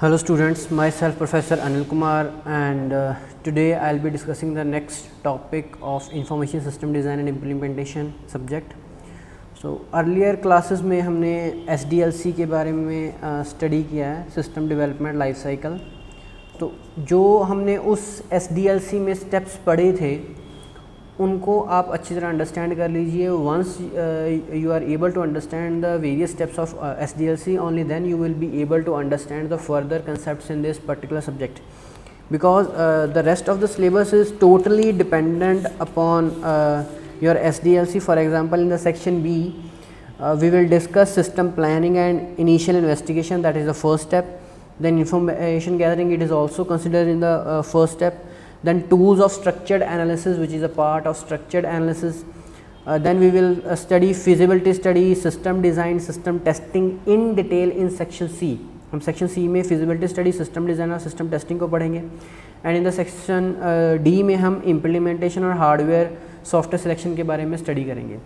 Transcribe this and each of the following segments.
Hello students, myself Professor Anil Kumar and today I'll be discussing the next topic of Information System Design and Implementation subject. So earlier classes में हमने SDLC के बारे में study किया है, system development life cycle. तो जो हमने उस SDLC में स्टेप्स पढ़े थे उनको आप अच्छी तरह अंडरस्टैंड कर लीजिए। Once you are able to understand the various steps of SDLC, only then you will be able to understand the further concepts in this particular subject, because the rest of the syllabus is totally dependent upon your SDLC. For example, in the section B, we will discuss system planning and initial investigation, that is the first step. Then information gathering, it is also considered in the first step. Then tools of structured analysis, which is a part of structured analysis. Then we will study feasibility study, system design, system testing in detail in section C. हम section C में feasibility study, system design और system testing को पढ़ेंगे। And in the section D में हम implementation और hardware software selection के बारे में स्टडी करेंगे।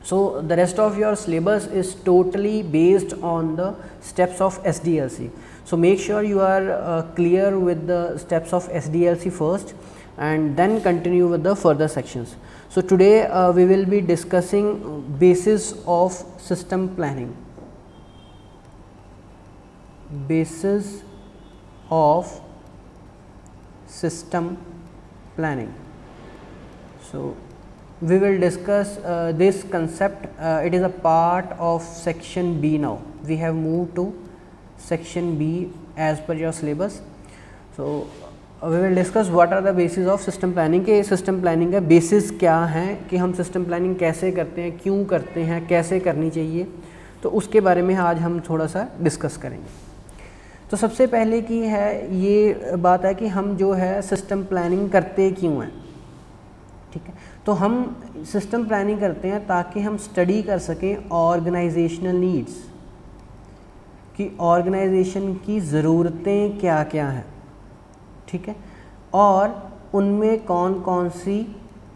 So the rest of your syllabus is totally based on the steps of SDLC. So make sure you are clear with the steps of SDLC first and then continue with the further sections. So today we will be discussing basis of system planning. Basis of system planning. So we will discuss this concept. It is a part of section B now. We have moved to section B as per your syllabus. So we will discuss what are the basis of system planning. के system planning का basis क्या है, कि हम system planning कैसे करते हैं, क्यों करते हैं, कैसे करनी चाहिए, तो उसके बारे में आज हम थोड़ा सा डिस्कस करेंगे। तो सबसे पहले की है ये बात है कि हम जो है सिस्टम प्लानिंग करते क्यों हैं। ठीक है, तो हम सिस्टम प्लानिंग करते हैं ताकि हम स्टडी कर सकें ऑर्गेनाइजेशनल नीड्स, कि ऑर्गेनाइजेशन की ज़रूरतें क्या क्या हैं। ठीक है, और उनमें कौन कौन सी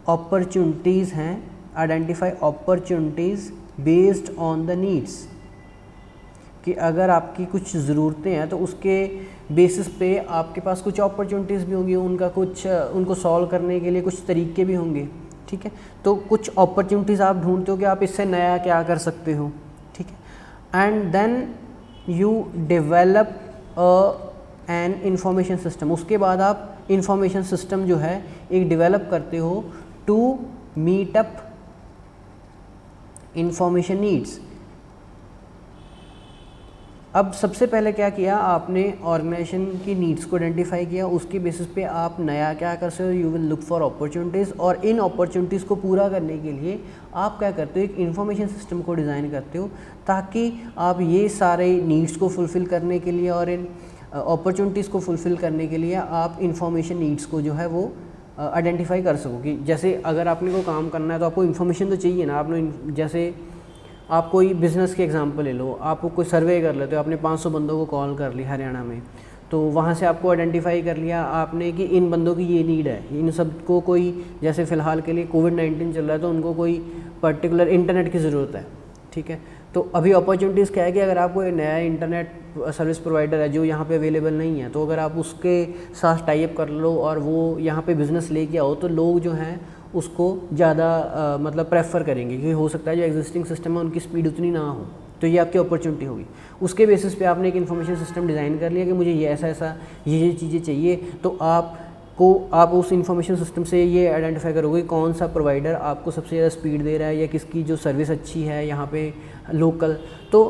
अपॉर्चुनिटीज़ हैं, identify opportunities based on the needs, कि अगर आपकी कुछ ज़रूरतें हैं तो उसके बेसिस पे आपके पास कुछ अपॉर्चुनिटीज़ भी होंगी, उनको सॉल्व करने के लिए कुछ तरीके भी होंगे। ठीक है, तो कुछ अपॉर्चुनिटीज़ आप ढूंढते हो कि आप इससे नया क्या कर सकते हो। ठीक है, and then you develop an information system. उसके बाद आप इंफॉर्मेशन सिस्टम जो है एक डेवलप करते हो to meet up information needs. अब सबसे पहले क्या किया आपने, ऑर्गेनाइजेशन की नीड्स को आइडेंटिफाई किया, उसके बेसिस पे आप नया क्या कर सकते हो, you will look for opportunities, और इन अपॉर्चुनिटीज़ को पूरा करने के लिए आप क्या करते हो, एक इंफॉर्मेशन सिस्टम को डिज़ाइन करते हो ताकि आप ये सारे नीड्स को फुलफ़िल करने के लिए और इन अपॉर्चुनिटीज़ को फुलफ़िल करने के लिए आप इंफॉर्मेशन नीड्स को जो है वो आइडेंटिफाई कर सको। कि जैसे अगर आपने कोई काम करना है तो आपको इन्फॉर्मेशन तो चाहिए ना। आपने जैसे आप कोई बिज़नेस के एग्जांपल ले लो, आप कोई सर्वे कर लेते हो, आपने 500 बंदों को कॉल कर ली हरियाणा में, तो वहाँ से आपको आइडेंटिफाई कर लिया आपने कि इन बंदों की ये नीड है, इन सबको कोई, जैसे फ़िलहाल के लिए कोविड-19 चल रहा है तो उनको कोई पर्टिकुलर इंटरनेट की ज़रूरत है। ठीक है, तो अभी अपॉर्चुनिटीज़ क्या है कि अगर आपको नया इंटरनेट सर्विस प्रोवाइडर है जो यहाँ पे अवेलेबल नहीं है, तो अगर आप उसके साथ टाई अप कर लो और वो यहाँ पे बिज़नेस लेके आओ तो लोग जो हैं उसको ज़्यादा मतलब प्रेफर करेंगे, क्योंकि हो सकता है जो एग्जिस्टिंग सिस्टम है उनकी स्पीड उतनी ना हो, तो ये आपकी अपॉर्चुनिटी होगी। उसके बेसिस पे आपने एक इन्फॉर्मेशन सिस्टम डिज़ाइन कर लिया कि मुझे ये ऐसा ये चीज़ें चाहिए, तो आप उस इन्फॉर्मेशन सिस्टम से ये आइडेंटिफाई करोगे कौन सा प्रोवाइडर आपको सबसे ज़्यादा स्पीड दे रहा है या किसकी जो सर्विस अच्छी है यहाँ पे लोकल। तो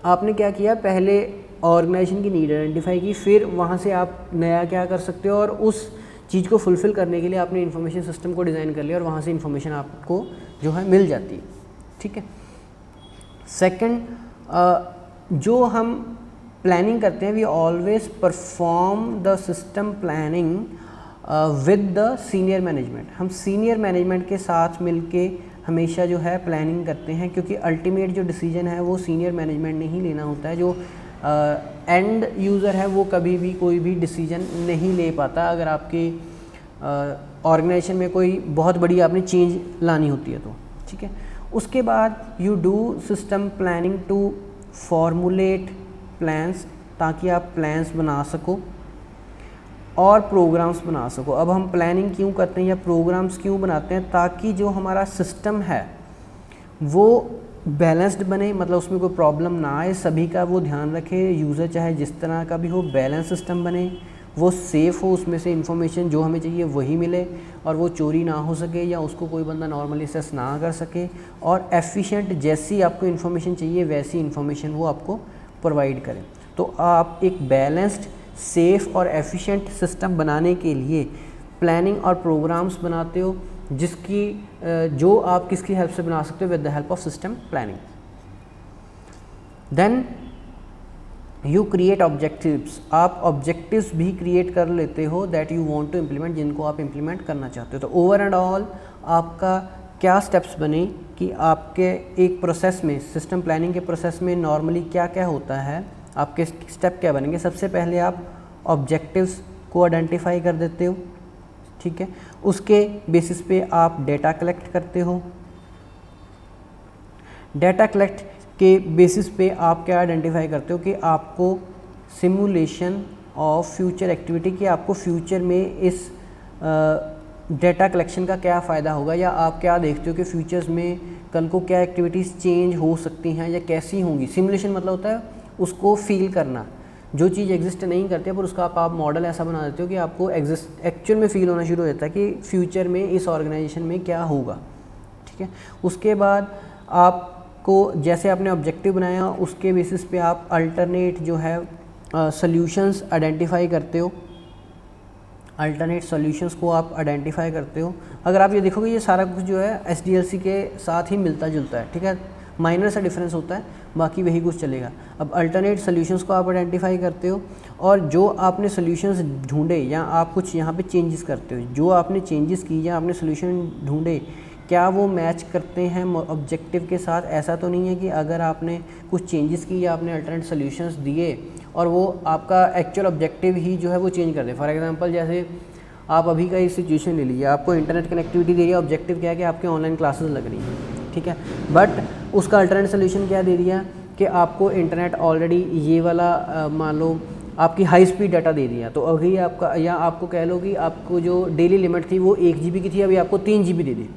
आपने क्या किया, पहले ऑर्गेनाइजेशन की नीड आइडेंटिफाई की, फिर वहाँ से आप नया क्या कर सकते हो, और उस चीज़ को फुलफ़िल करने के लिए आपने इन्फॉर्मेशन सिस्टम को डिज़ाइन कर लिया और वहाँ से इन्फॉर्मेशन आपको जो है मिल जाती है। ठीक है, सेकंड, जो हम प्लानिंग करते हैं, we always perform the system planning with the senior management. हम सीनियर मैनेजमेंट के साथ मिलके हमेशा जो है प्लानिंग करते हैं, क्योंकि अल्टीमेट जो डिसीजन है वो सीनियर मैनेजमेंट ने ही लेना होता है। जो एंड यूज़र है वो कभी भी कोई भी डिसीजन नहीं ले पाता अगर आपके ऑर्गेनाइजेशन में कोई बहुत बड़ी आपने चेंज लानी होती है तो। ठीक है, उसके बाद you do system planning to formulate plans ताकि आप प्लान्स बना सको और प्रोग्राम्स बना सको। अब हम प्लानिंग क्यों करते हैं या प्रोग्राम्स क्यों बनाते हैं? ताकि जो हमारा सिस्टम है वो बैलेंस्ड बने, मतलब उसमें कोई प्रॉब्लम ना आए, सभी का वो ध्यान रखे, यूज़र चाहे जिस तरह का भी हो, बैलेंस सिस्टम बने, वो सेफ़ हो, उसमें से इन्फॉर्मेशन जो हमें चाहिए वही मिले और वो चोरी ना हो सके या उसको कोई बंदा नॉर्मली एक्सेस ना कर सके, और एफिशिएंट जैसी आपको इन्फॉर्मेशन चाहिए वैसी इन्फॉर्मेशन वो आपको प्रोवाइड करें। तो आप एक बैलेंस्ड, सेफ़ और एफिशिएंट सिस्टम बनाने के लिए प्लानिंग और प्रोग्राम्स बनाते हो, जिसकी जो आप किसकी हेल्प से बना सकते हो? With the help of system planning. Then you create objectives, आप ऑब्जेक्टिव्स भी क्रिएट कर लेते हो that you want to implement, जिनको आप इम्प्लीमेंट करना चाहते हो। तो ओवर एंड ऑल आपका क्या स्टेप्स बने कि आपके एक प्रोसेस में, सिस्टम प्लानिंग के प्रोसेस में नॉर्मली क्या क्या होता है, आपके स्टेप क्या बनेंगे? सबसे पहले आप ऑब्जेक्टिव्स को आइडेंटिफाई कर देते हो, ठीक है। उसके बेसिस पे आप डेटा कलेक्ट करते हो। डेटा कलेक्ट के बेसिस पे आप क्या आइडेंटिफाई करते हो कि आपको सिमुलेशन ऑफ फ्यूचर एक्टिविटी, कि आपको फ्यूचर में इस डेटा कलेक्शन का क्या फ़ायदा होगा, या आप क्या देखते हो कि फ्यूचर्स में कल को क्या एक्टिविटीज़ चेंज हो सकती हैं या कैसी होंगी। सिमुलेशन मतलब होता है उसको फील करना, जो चीज़ एग्जिस्ट नहीं करती है पर उसका आप मॉडल ऐसा बना देते हो कि आपको एक्चुअल में फील होना शुरू हो जाता है कि फ्यूचर में इस ऑर्गेनाइजेशन में क्या होगा, ठीक है। उसके बाद आपको जैसे आपने ऑब्जेक्टिव बनाया उसके बेसिस पे आप अल्टरनेट जो है सॉल्यूशंस आइडेंटिफाई करते हो, अल्टरनेट सॉल्यूशंस को आप आइडेंटिफाई करते हो। अगर आप ये देखोगे ये सारा कुछ जो है SDLC के साथ ही मिलता जुलता है, ठीक है, माइनर सा डिफरेंस होता है, बाकी वही कुछ चलेगा। अब अल्टरनेट सॉल्यूशंस को आप आइडेंटिफाई करते हो और जो आपने सॉल्यूशंस ढूंढे या आप कुछ यहाँ पे चेंजेस करते हो, जो आपने चेंजेस की या आपने सॉल्यूशन ढूंढे क्या वो मैच करते हैं ऑब्जेक्टिव के साथ। ऐसा तो नहीं है कि अगर आपने कुछ चेंजेस की या आपने अल्टरनेट सॉल्यूशंस दिए और वो आपका एक्चुअल ऑब्जेक्टिव ही जो है वो चेंज कर दे। फॉर एग्जांपल जैसे आप अभी का एक सिचुएशन ले लीजिए, आपको इंटरनेट कनेक्टिविटी दे रही है, ऑब्जेक्टिव क्या है कि आपके ऑनलाइन क्लासेस लग रही हैं, ठीक है, बट उसका अल्टरनेट सोल्यूशन क्या दे दिया कि आपको इंटरनेट ऑलरेडी ये वाला मान लो आपकी हाई स्पीड डाटा दे दिया, तो अभी आपका, या आपको कह लो कि आपको जो डेली लिमिट थी वो 1 GB की थी, अभी आपको 3 GB दे दी।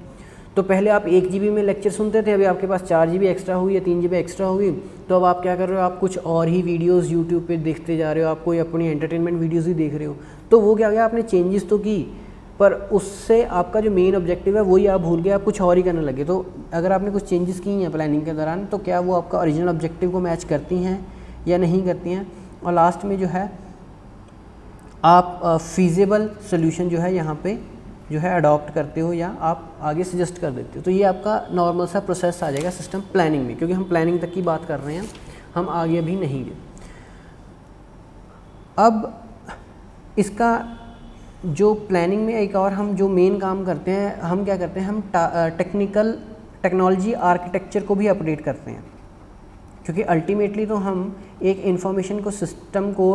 तो पहले आप 1 GB में लेक्चर सुनते थे, अभी आपके पास 4 GB एक्स्ट्रा हुई या 3 GB एक्स्ट्रा हुई, तो अब आप क्या कर रहे हो, आप कुछ और ही वीडियोस यूट्यूब पे देखते जा रहे हो, आप कोई अपनी एंटरटेनमेंट वीडियोस ही देख रहे हो। तो वो क्या हो गया, आपने चेंजेस तो की पर उससे आपका जो मेन ऑब्जेक्टिव है वही आप भूल गए, आप कुछ और ही करने लगे। तो अगर आपने कुछ चेंजेस की हैं प्लानिंग के दौरान तो क्या वो आपका ओरिजिनल ऑब्जेक्टिव को मैच करती हैं या नहीं करती हैं। और लास्ट में जो है आप फीजिबल सोल्यूशन जो है यहाँ पे जो है अडॉप्ट करते हो या आप आगे सजेस्ट कर देते हो। तो ये आपका नॉर्मल सा प्रोसेस आ जाएगा सिस्टम प्लानिंग में, क्योंकि हम प्लानिंग तक की बात कर रहे हैं, हम आगे अभी नहीं गए। अब इसका जो प्लानिंग में एक और हम जो मेन काम करते हैं, हम क्या करते हैं, हम टेक्नोलॉजी आर्किटेक्चर को भी अपडेट करते हैं, क्योंकि अल्टीमेटली तो हम एक इंफॉर्मेशन को, सिस्टम को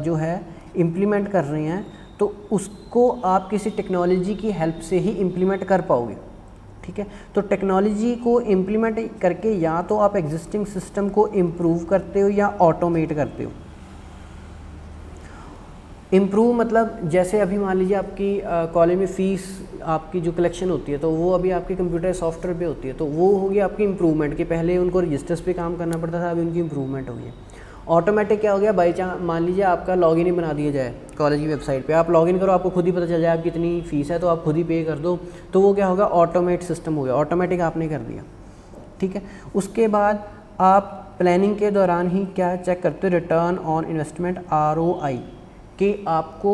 जो है इम्प्लीमेंट कर रहे हैं, तो उसको आप किसी टेक्नोलॉजी की हेल्प से ही इम्प्लीमेंट कर पाओगे, ठीक है। तो टेक्नोलॉजी को इम्प्लीमेंट करके या तो आप एग्जिस्टिंग सिस्टम को इम्प्रूव करते हो या ऑटोमेट करते हो। इम्प्रूव मतलब जैसे अभी मान लीजिए आपकी कॉलेज में फ़ीस आपकी जो कलेक्शन होती है तो वो अभी आपके कंप्यूटर सॉफ्टवेयर पे होती है, तो वो होगी आपकी इम्प्रूवमेंट, कि पहले उनको रजिस्टर्स पे काम करना पड़ता था, अभी उनकी इम्प्रूवमेंट हो गई है। ऑटोमेटिक क्या हो गया, बाई चांस मान लीजिए आपका लॉगिन ही बना दिया जाए कॉलेज की वेबसाइट पे, आप लॉगिन करो, आपको खुद ही पता चल जाए आप कितनी फ़ीस है, तो आप खुद ही पे कर दो, तो वो क्या होगा, ऑटोमेट सिस्टम हो गया, ऑटोमेटिक आपने कर दिया, ठीक है। उसके बाद आप प्लानिंग के दौरान ही क्या चेक करते हो, रिटर्न ऑन इन्वेस्टमेंट ROI, कि आपको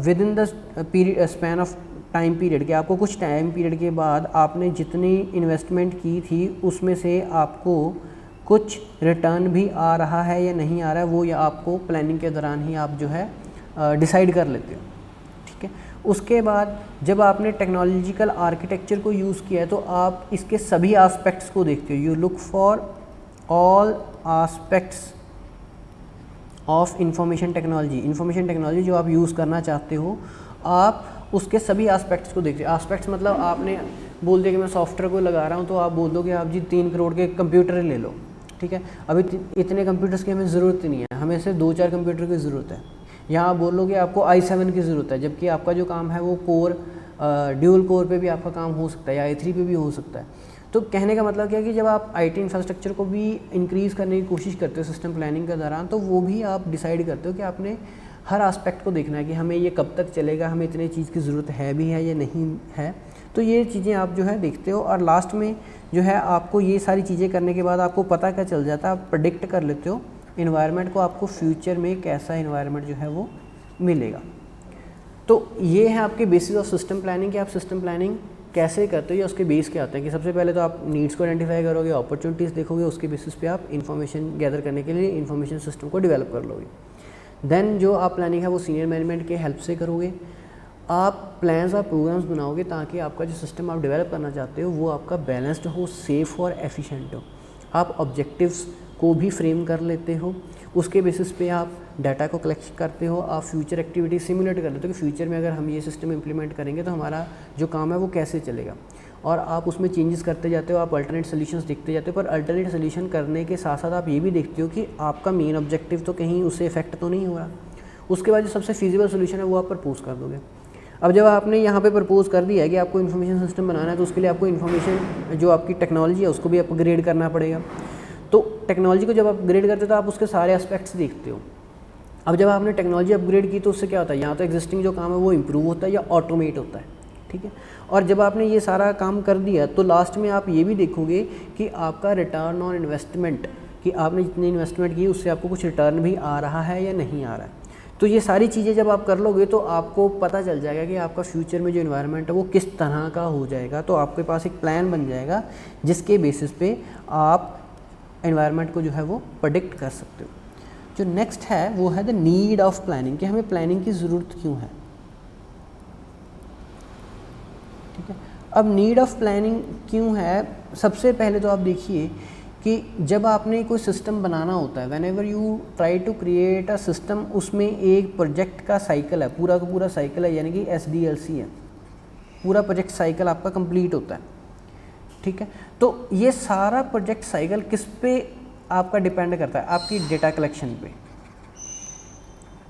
with in the period span of time period, कि आपको कुछ टाइम पीरियड के बाद आपने जितनी इन्वेस्टमेंट की थी उसमें से आपको कुछ रिटर्न भी आ रहा है या नहीं आ रहा है, वो या आपको प्लानिंग के दौरान ही आप जो है डिसाइड कर लेते हो, ठीक है। उसके बाद जब आपने टेक्नोलॉजिकल आर्किटेक्चर को यूज़ किया है तो आप इसके सभी एस्पेक्ट्स को देखते हो, you look for all aspects of information technology. Information technology जो आप यूज़ करना चाहते हो, आप उसके सभी एस्पेक्ट्स को देखते हो। एस्पेक्ट्स मतलब आपने बोल दिया कि मैं सॉफ्टवेयर को लगा रहा हूँ, तो आप बोल दो कि आप जी 3 करोड़ के कंप्यूटर ले लो, ठीक है। अभी इतने कंप्यूटर्स की हमें ज़रूरत नहीं है, हमें सिर्फ 2-4 कंप्यूटर की ज़रूरत है। यहाँ आप बोलोगे आपको i7 की ज़रूरत है, जबकि आपका जो काम है वो कोर ड्यूल कोर पे भी आपका काम हो सकता है या i3 पे भी हो सकता है। तो कहने का मतलब क्या है कि जब आप आईटी इंफ्रास्ट्रक्चर को भी इंक्रीज़ करने की कोशिश करते हो सिस्टम प्लानिंग के दौरान, तो वो भी आप डिसाइड करते हो कि आपने हर एस्पेक्ट को देखना है कि हमें ये कब तक चलेगा, हमें इतनी चीज़ की ज़रूरत है भी है या नहीं है। तो ये चीज़ें आप जो है देखते हो, और लास्ट में जो है आपको ये सारी चीज़ें करने के बाद आपको पता क्या चल जाता है, आप प्रेडिक्ट कर लेते हो इन्वायरमेंट को, आपको फ्यूचर में कैसा इन्वायरमेंट जो है वो मिलेगा। तो ये है आपके बेसिस ऑफ सिस्टम प्लानिंग कि आप सिस्टम प्लानिंग कैसे करते हो या उसके बेस क्या होते हैं। कि सबसे पहले तो आप नीड्स को आइडेंटिफाई करोगे, अपॉर्चुनिटीज़ देखोगे, उसके बेसिस पे आप इन्फॉर्मेशन गैदर करने के लिए इन्फॉर्मेशन सिस्टम को डेवलप कर लोगे। देन जो आप प्लानिंग है वो सीनियर मैनेजमेंट के हेल्प से करोगे। आप प्लान्स और प्रोग्राम्स बनाओगे ताकि आपका जो सिस्टम आप डेवलप करना चाहते हो वो आपका बैलेंस्ड हो, सेफ़ हो और एफिशिएंट हो। आप ऑब्जेक्टिव्स को भी फ्रेम कर लेते हो, उसके बेसिस पे आप डाटा को कलेक्ट करते हो, आप फ्यूचर एक्टिविटी सिमुलेट कर लेते हो कि फ्यूचर में अगर हम ये सिस्टम इम्प्लीमेंट करेंगे तो हमारा जो काम है वो कैसे चलेगा, और आप उसमें चेंजेस करते जाते हो, आप अल्टरनेट सोल्यूशंस देखते जाते हो। पर अल्टरनेट सोल्यूशन करने के साथ साथ आप ये भी देखते हो कि आपका मेन ऑब्जेक्टिव तो कहीं उससे इफेक्ट तो नहीं हो रहा। उसके बाद जो सबसे फीजिबल सोल्यूशन है वो आप प्रपोज कर दोगे। अब जब आपने यहाँ पे प्रपोज कर दिया है कि आपको इन्फॉर्मेशन सिस्टम बनाना है, तो उसके लिए आपको इन्फॉर्मेशन जो आपकी टेक्नोलॉजी है उसको भी अपग्रेड करना पड़ेगा। तो टेक्नोलॉजी को जब अपग्रेड करते हो तो आप उसके सारे एस्पेक्ट्स देखते हो। अब जब आपने टेक्नोलॉजी अपग्रेड की तो उससे क्या होता है, यहाँ तो एग्जिस्टिंग जो काम है वो इम्प्रूव होता है या ऑटोमेट होता है, ठीक है। और जब आपने ये सारा काम कर दिया तो लास्ट में आप ये भी देखोगे कि आपका रिटर्न ऑन इन्वेस्टमेंट, कि आपने जितनी इन्वेस्टमेंट की उससे आपको कुछ रिटर्न भी आ रहा है या नहीं आ रहा है। तो ये सारी चीज़ें जब आप कर लोगे तो आपको पता चल जाएगा कि आपका फ्यूचर में जो इन्वायरमेंट है वो किस तरह का हो जाएगा। तो आपके पास एक प्लान बन जाएगा जिसके बेसिस पे आप एनवायरनमेंट को जो है वो प्रेडिक्ट कर सकते हो। जो नेक्स्ट है वो है द नीड ऑफ प्लानिंग, कि हमें प्लानिंग की ज़रूरत क्यों है, ठीक है। अब नीड ऑफ प्लानिंग क्यों है, सबसे पहले तो आप देखिए कि जब आपने कोई सिस्टम बनाना होता है, whenever you try to create a system, उसमें एक प्रोजेक्ट का साइकिल है, पूरा का पूरा साइकिल है, यानी कि SDLC है, पूरा प्रोजेक्ट साइकिल आपका कंप्लीट होता है, ठीक है। तो ये सारा प्रोजेक्ट साइकिल किस पे आपका डिपेंड करता है, आपकी डेटा कलेक्शन पे।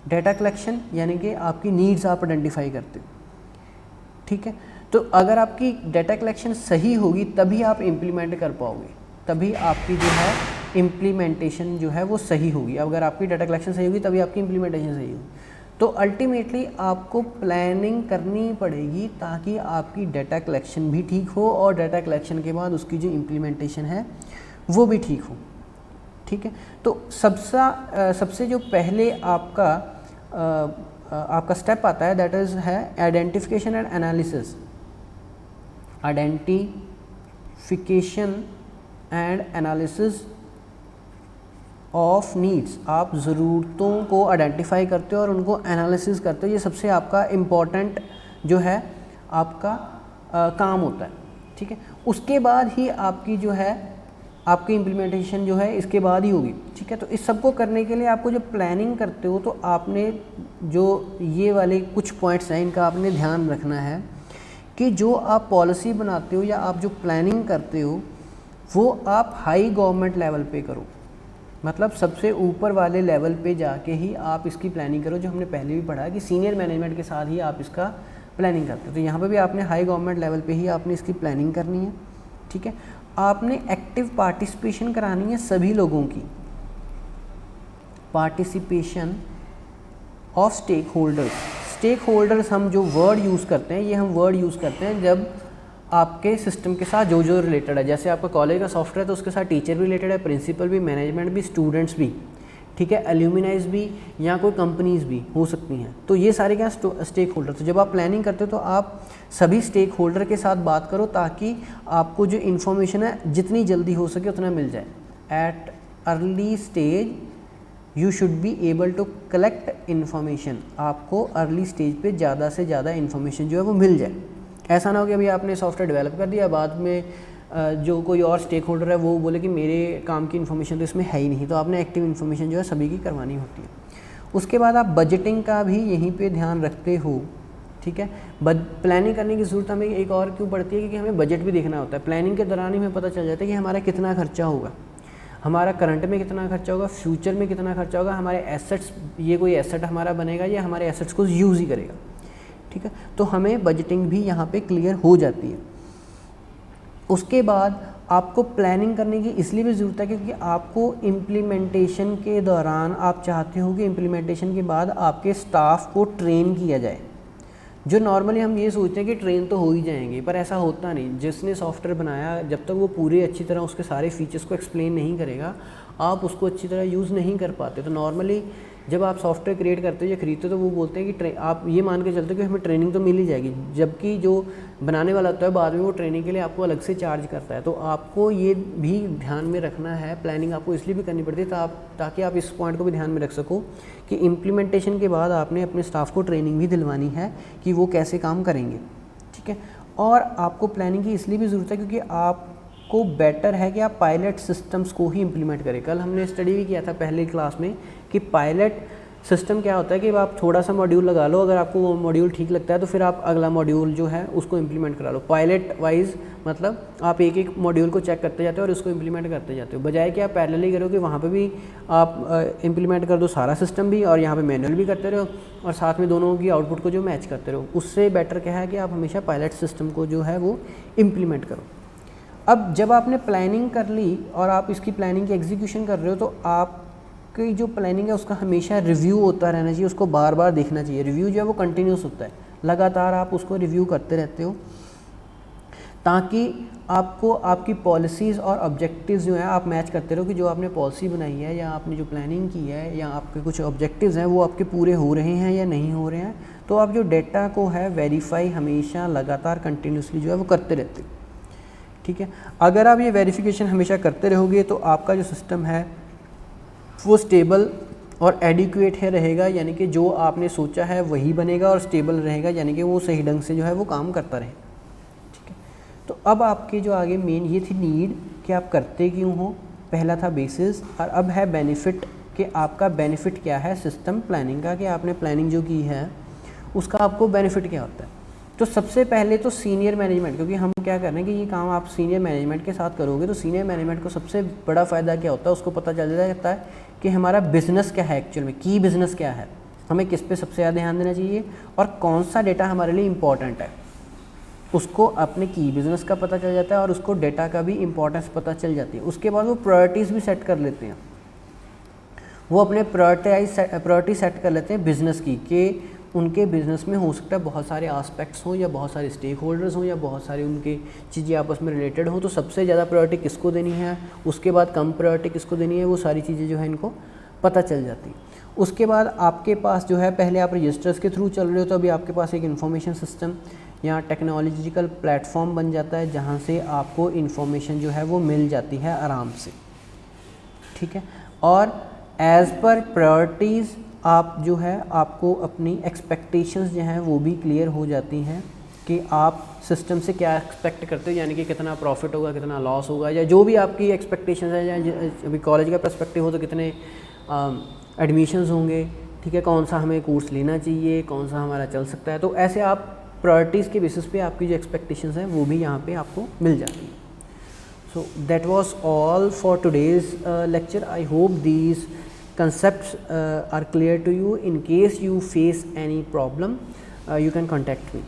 डेटा कलेक्शन यानी कि आपकी नीड्स आप आइडेंटिफाई करते हो, ठीक है। तो अगर आपकी डेटा कलेक्शन सही होगी तभी आप इम्प्लीमेंट कर पाओगे, तभी आपकी जो है इम्प्लीमेंटेशन जो है वो सही होगी। अगर आपकी डाटा कलेक्शन सही होगी तभी आपकी इम्प्लीमेंटेशन सही होगी। तो अल्टीमेटली आपको प्लानिंग करनी पड़ेगी ताकि आपकी डाटा कलेक्शन भी ठीक हो और डाटा कलेक्शन के बाद उसकी जो इम्प्लीमेंटेशन है वो भी ठीक हो, ठीक है। तो सबसे जो पहले आपका स्टेप आता है दैट इज़ है identification and analysis. Identification and analysis of needs, आप ज़रूरतों को आइडेंटिफाई करते हो और उनको एनालिसिस करते हो। ये सबसे आपका इम्पॉर्टेंट जो है आपका काम होता है, ठीक है। उसके बाद ही आपकी जो है आपकी इम्प्लीमेंटेशन जो है इसके बाद ही होगी, ठीक है। तो इस सब को करने के लिए आपको जब प्लानिंग करते हो तो आपने जो ये वाले कुछ पॉइंट्स हैं इनका आपने ध्यान रखना है कि जो आप पॉलिसी बनाते हो या आप जो प्लानिंग करते हो वो आप हाई गवर्नमेंट लेवल पे करो, मतलब सबसे ऊपर वाले लेवल पे जाके ही आप इसकी प्लानिंग करो। जो हमने पहले भी पढ़ा कि सीनियर मैनेजमेंट के साथ ही आप इसका प्लानिंग करते हो। तो यहाँ पे भी आपने हाई गवर्नमेंट लेवल पे ही आपने इसकी प्लानिंग करनी है, ठीक है। आपने एक्टिव पार्टिसिपेशन करानी है सभी लोगों की, participation of stakeholders. Stakeholders हम जो वर्ड यूज़ करते हैं, ये हम वर्ड यूज़ करते हैं जब आपके सिस्टम के साथ जो रिलेटेड है। जैसे आपका कॉलेज का सॉफ्टवेयर तो उसके साथ टीचर भी रिलेटेड है, प्रिंसिपल भी, मैनेजमेंट भी, स्टूडेंट्स भी, ठीक है, एल्यूमिनाइज भी या कोई कंपनीज भी हो सकती हैं। तो ये सारे क्या स्टेक होल्डर। तो जब आप प्लानिंग करते हो तो आप सभी स्टेक होल्डर के साथ बात करो ताकि आपको जो इन्फॉर्मेशन है जितनी जल्दी हो सके उतना मिल जाए। At early stage you should be able to collect information, आपको अर्ली स्टेज पे ज़्यादा से ज़्यादा इन्फॉर्मेशन जो है वो मिल जाए। ऐसा ना हो कि अभी आपने सॉफ्टवेयर डेवलप कर दिया, बाद में जो कोई और स्टेक होल्डर है वो बोले कि मेरे काम की इन्फॉर्मेशन तो इसमें है ही नहीं। तो आपने एक्टिव इन्फॉर्मेशन जो है सभी की करवानी होती है। उसके बाद आप बजटिंग का भी यहीं पे ध्यान रखते हो, ठीक है। प्लानिंग करने की ज़रूरत हमें एक और क्यों पड़ती है, क्योंकि हमें बजट भी देखना होता है। प्लानिंग के दौरान ही हमें पता चल जाता है कि हमारा कितना खर्चा होगा। हमारा करंट में कितना खर्चा होगा, फ्यूचर में कितना खर्चा होगा, हमारे एसेट्स, ये कोई एसेट हमारा बनेगा या हमारे एसेट्स को यूज़ ही करेगा, ठीक है। तो हमें बजटिंग भी यहाँ पे क्लियर हो जाती है। उसके बाद आपको प्लानिंग करने की इसलिए भी ज़रूरत है क्योंकि आपको इम्प्लीमेंटेशन के दौरान आप चाहते हो कि इम्प्लीमेंटेशन के बाद आपके स्टाफ को ट्रेन किया जाए। जो नॉर्मली हम ये सोचते हैं कि ट्रेन तो हो ही जाएंगे, पर ऐसा होता नहीं। जिसने सॉफ्टवेयर बनाया, जब तक वो पूरे अच्छी तरह उसके सारे फीचर्स को एक्सप्लेन नहीं करेगा, आप उसको अच्छी तरह यूज़ नहीं कर पाते। तो नॉर्मली जब आप सॉफ्टवेयर क्रिएट करते हो या खरीदते हो तो वो बोलते हैं कि आप ये मान के चलते हो कि हमें ट्रेनिंग तो मिल ही जाएगी, जबकि जो बनाने वाला होता है बाद में वो ट्रेनिंग के लिए आपको अलग से चार्ज करता है। तो आपको ये भी ध्यान में रखना है, प्लानिंग आपको इसलिए भी करनी पड़ती है ताकि आप इस पॉइंट को भी ध्यान में रख सको कि इम्प्लीमेंटेशन के बाद आपने अपने स्टाफ को ट्रेनिंग भी दिलवानी है कि वो कैसे काम करेंगे, ठीक है। और आपको प्लानिंग की इसलिए भी ज़रूरत है क्योंकि आपको बेटर है कि आप पायलट सिस्टम्स को ही इम्प्लीमेंट करें। कल हमने स्टडी भी किया था पहले क्लास में कि पायलट सिस्टम क्या होता है कि आप थोड़ा सा मॉड्यूल लगा लो, अगर आपको वो मॉड्यूल ठीक लगता है तो फिर आप अगला मॉड्यूल जो है उसको इम्प्लीमेंट करा लो। पायलट वाइज मतलब आप एक एक मॉड्यूल को चेक करते जाते हो और उसको इम्प्लीमेंट करते जाते हो, बजाय कि आप पैरेलली करो कि वहाँ पे भी आप इम्प्लीमेंट कर दो सारा सिस्टम भी और यहाँ पे मैनुअल भी करते रहो और साथ में दोनों की आउटपुट को जो मैच करते रहो। उससे बेटर क्या है कि आप हमेशा पायलट सिस्टम को जो है वो इम्प्लीमेंट करो। अब जब आपने प्लानिंग कर ली और आप इसकी प्लानिंग की एग्जीक्यूशन कर रहे हो तो आपकी जो प्लानिंग है उसका हमेशा रिव्यू होता रहना चाहिए, उसको बार बार देखना चाहिए। रिव्यू जो है वो कंटिन्यूस होता है, लगातार आप उसको रिव्यू करते रहते हो ताकि आपको आपकी पॉलिसीज़ और ऑब्जेक्टिव्स जो हैं आप मैच करते रहो कि जो आपने पॉलिसी बनाई है या आपने जो प्लानिंग की है या आपके कुछ ऑब्जेक्टिव्स हैं वो आपके पूरे हो रहे हैं या नहीं हो रहे हैं। तो आप जो डेटा को है वेरीफाई हमेशा लगातार कंटिन्यूसली जो है वो करते रहते हो, ठीक है। अगर आप ये वेरिफिकेशन हमेशा करते रहोगे तो आपका जो सिस्टम है वो स्टेबल और एडिक्वेट है रहेगा, यानी कि जो आपने सोचा है वही बनेगा और स्टेबल रहेगा, यानी कि वो सही ढंग से जो है वो काम करता रहे, ठीक है। तो अब आपके जो आगे मेन ये थी नीड कि आप करते क्यों हो, पहला था बेसिस, और अब है बेनिफिट कि आपका बेनिफिट क्या है सिस्टम प्लानिंग का, कि आपने प्लानिंग जो की है उसका आपको बेनिफिट क्या होता है। तो सबसे पहले तो सीनियर मैनेजमेंट, क्योंकि हम क्या कर रहे हैं कि ये काम आप सीनियर मैनेजमेंट के साथ करोगे तो सीनियर मैनेजमेंट को सबसे बड़ा फ़ायदा क्या होता है उसको पता चल जाता है कि हमारा बिज़नेस क्या है, एक्चुअल में की बिज़नेस क्या है, हमें किस पे सबसे ज़्यादा ध्यान देना चाहिए और कौन सा डेटा हमारे लिए इम्पॉर्टेंट है। उसको अपने की बिज़नेस का पता चल जाता है और उसको डेटा का भी इम्पोर्टेंस पता चल जाती है। उसके बाद वो प्रायोरिटीज़ भी सेट कर लेते हैं, वो अपने प्रायोरिटी सेट कर लेते हैं बिज़नेस की, कि उनके बिज़नेस में हो सकता है बहुत सारे आस्पेक्ट्स हों या बहुत सारे स्टेक होल्डर्स हों या बहुत सारी उनकी चीज़ें आपस में रिलेटेड हों, तो सबसे ज़्यादा प्रायोरिटी किसको देनी है, उसके बाद कम प्रायोरिटी किसको देनी है, वो सारी चीज़ें जो है इनको पता चल जाती है। उसके बाद आपके पास जो है, पहले आप रजिस्टर्स के थ्रू चल रहे हो तो अभी आपके पास एक इन्फॉर्मेशन सिस्टम या टेक्नोलॉजिकल प्लेटफॉर्म बन जाता है जहाँ से आपको इन्फॉर्मेशन जो है वो मिल जाती है आराम से, ठीक है। और एज़ पर प्रायोरिटीज़ आप जो है आपको अपनी एक्सपेक्टेशंस जो हैं वो भी क्लियर हो जाती हैं कि आप सिस्टम से क्या एक्सपेक्ट करते हो, यानी कि कितना प्रॉफिट होगा, कितना लॉस होगा, या जो भी आपकी एक्सपेक्टेशंस है। या अभी कॉलेज का पर्सपेक्टिव हो तो कितने एडमिशन्स होंगे, ठीक है, कौन सा हमें कोर्स लेना चाहिए, कौन सा हमारा चल सकता है। तो ऐसे आप प्रायोरिटीज़ के बेसिस पे आपकी जो एक्सपेक्टेशंस हैं वो भी यहाँ पे आपको मिल जाती हैं। So that was all for today's lecture. I hope these concepts are clear to you. In case you face any problem, you can contact me.